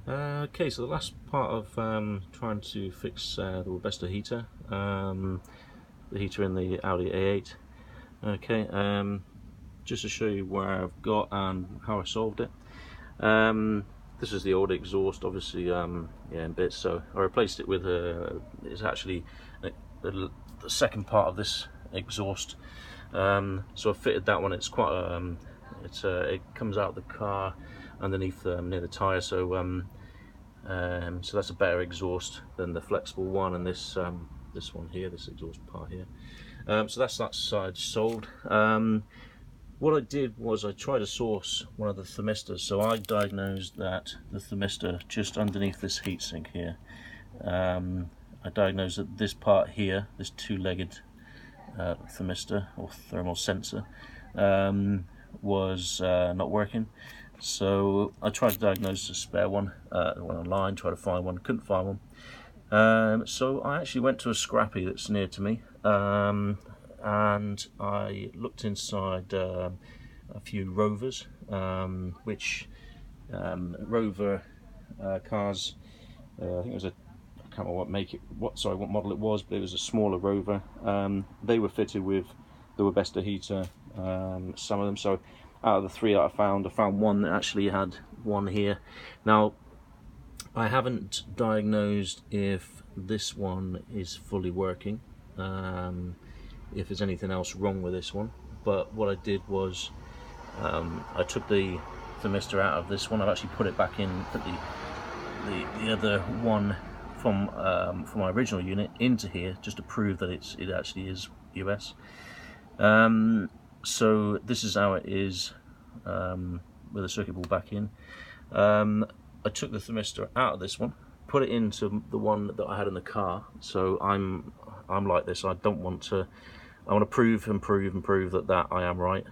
Okay, so the last part of trying to fix the Webesto heater, the heater in the Audi A8. Okay, just to show you where I've got and how I solved it. This is the old exhaust, obviously, yeah, in bits. So I replaced it with it's actually the second part of this exhaust. So I fitted that one. It's quite it comes out of the car underneath near the tire. So so that's a better exhaust than the flexible one, and this one here, this exhaust part here. So that's that side solved. What I did was I tried to source one of the thermistors. So I diagnosed that the thermistor just underneath this heatsink here. I diagnosed that this part here, this two-legged thermistor or thermal sensor, was not working. So I tried to diagnose a spare one, went online, tried to find one, couldn't find one. So I actually went to a scrappy that's near to me, and I looked inside a few Rovers, which Rover cars, I think it was I can't remember what model it was, but it was a smaller Rover. They were fitted with the Webesto heater, some of them. So out of the three that I found one that actually had one here. Now, I haven't diagnosed if this one is fully working, if there's anything else wrong with this one, but what I did was I took the thermistor out of this one. I've actually put it back in, put the other one from my original unit into here, just to prove that it actually is US. So this is how it is with the circuit board back in. I took the thermistor out of this one, put it into the one that I had in the car. So I'm like this. I want to prove that I am right.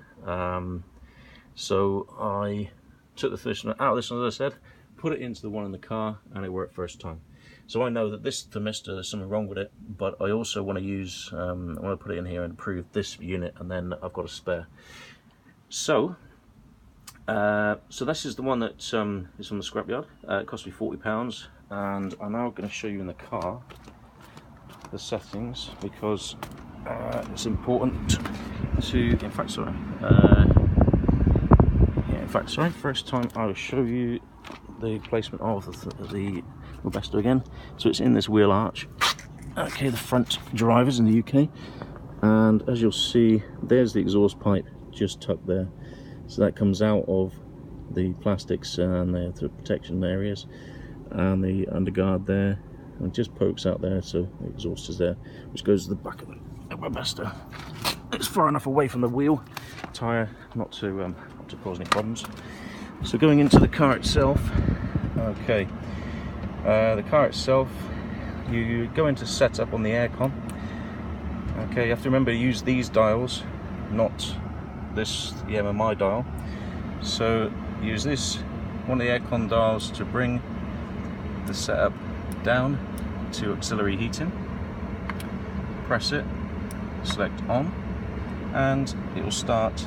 So I took the thermistor out of this one, as I said, put it into the one in the car, and it worked first time. So I know that this thermistor, there's something wrong with it, but I also want to use, I want to put it in here and prove this unit, and then I've got a spare. So, so this is the one that is from the scrapyard. It cost me £40, and I'm now going to show you in the car the settings, because it's important to, in fact, first time I will show you the placement of the Webesto again. So it's in this wheel arch. Okay, the front drivers in the UK, and as you'll see, there's the exhaust pipe just tucked there. So that comes out of the plastics and the protection areas, and the underguard there, and it just pokes out there. So the exhaust is there, which goes to the back of the Webesto. It's far enough away from the wheel tire not to cause any problems. So going into the car itself, okay, the car itself, you go into setup on the aircon. Okay, you have to remember to use these dials, not this, the MMI dial. So use this, one of the aircon dials, to bring the setup down to auxiliary heating. Press it, select on, and it will start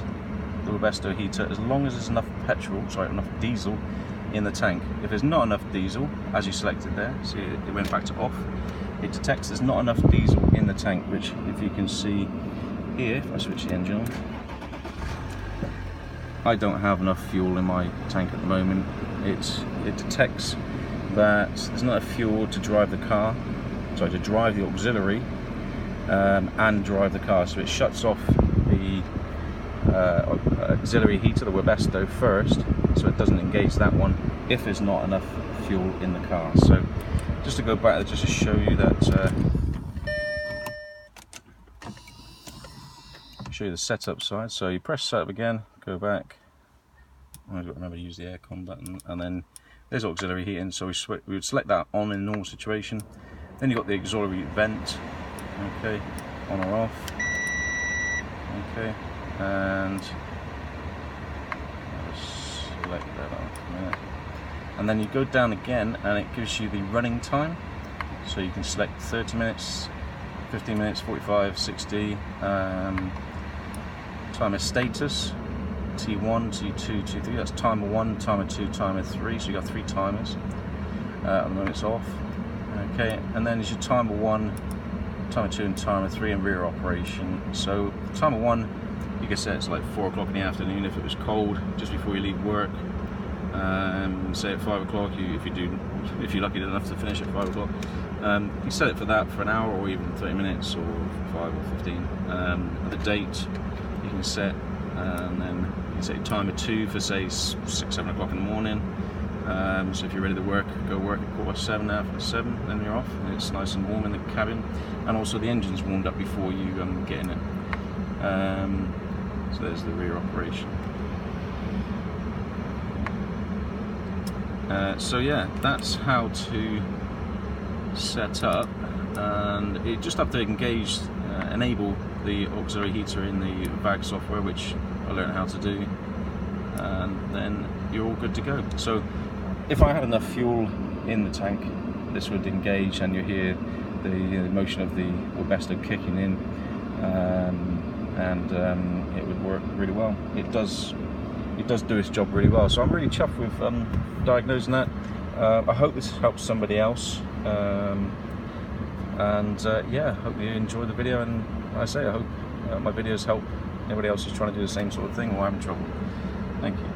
the Webesto heater as long as there's enough enough diesel in the tank. If there's not enough diesel, as you selected there, see it went back to off, it detects there's not enough diesel in the tank, which, if you can see here, if I switch the engine on, I don't have enough fuel in my tank at the moment. It detects that there's not enough fuel to drive the car, to drive the auxiliary and drive the car. So it shuts off the auxiliary heater, the Webesto, first, so it doesn't engage that one if there's not enough fuel in the car. So just to go back, just to show you that, show you the setup side. So you press setup again, go back. I've got to remember to use the aircon button, and then there's auxiliary heating. So we would select that on in normal situation. Then you've got the auxiliary vent, okay, on or off, okay, and select that on, and then you go down again, and it gives you the running time. So you can select 30 minutes, 15 minutes, 45, 60. Timer status, T1, T2, T3. That's timer 1, timer 2, timer 3. So you got 3 timers. At the moment it's off. Okay, and then there's your timer 1, timer 2 and timer 3 in rear operation. So timer 1, you can set it's like 4 o'clock in the afternoon if it was cold, just before you leave work. Say at 5 o'clock, if you're lucky enough to finish at 5 o'clock, you set it for that for an hour or even 30 minutes or 5 or 15. The date you can set, and then you can set your timer 2 for say 6, 7 o'clock in the morning. So if you're ready to work, go work at 7:15, after 7, then you're off. And it's nice and warm in the cabin, and also the engine's warmed up before you get in it. So there's the rear operation. So yeah, that's how to set up, and you just have to engage, enable the auxiliary heater in the VAG software, which I learned how to do, and then you're all good to go. So if I had enough fuel in the tank, this would engage, and you hear the motion of the Webesto kicking in, and it would work really well. It does do its job really well. So I'm really chuffed with diagnosing that. I hope this helps somebody else, yeah, hope you enjoy the video, and like I say, I hope my videos help anybody else who's trying to do the same sort of thing or having trouble. Thank you.